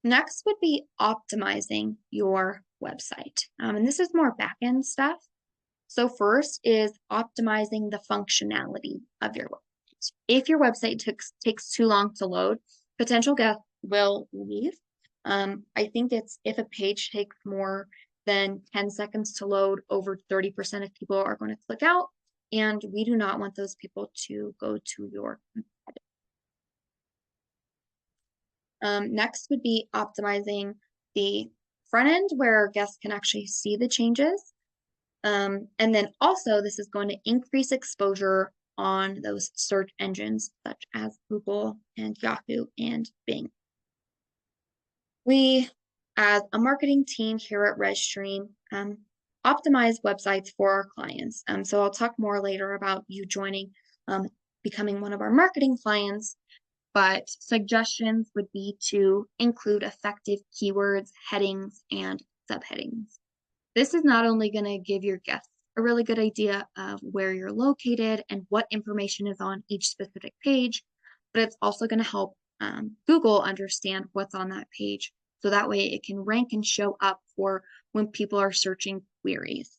Next would be optimizing your website. And this is more back-end stuff. So first is optimizing the functionality of your website. If your website takes too long to load, potential guests will leave. I think it's if a page takes more than 10 seconds to load, over 30% of people are going to click out, and we do not want those people to go to your competitor. Next would be optimizing the front end where guests can actually see the changes. And then also this is going to increase exposure on those search engines such as Google and Yahoo and Bing. We, as a marketing team here at rezStream, optimize websites for our clients. So I'll talk more later about you joining, becoming one of our marketing clients, but suggestions would be to include effective keywords, headings, and subheadings. This is not only going to give your guests a really good idea of where you're located and what information is on each specific page, but it's also going to help Google understand what's on that page. So that way it can rank and show up for when people are searching queries.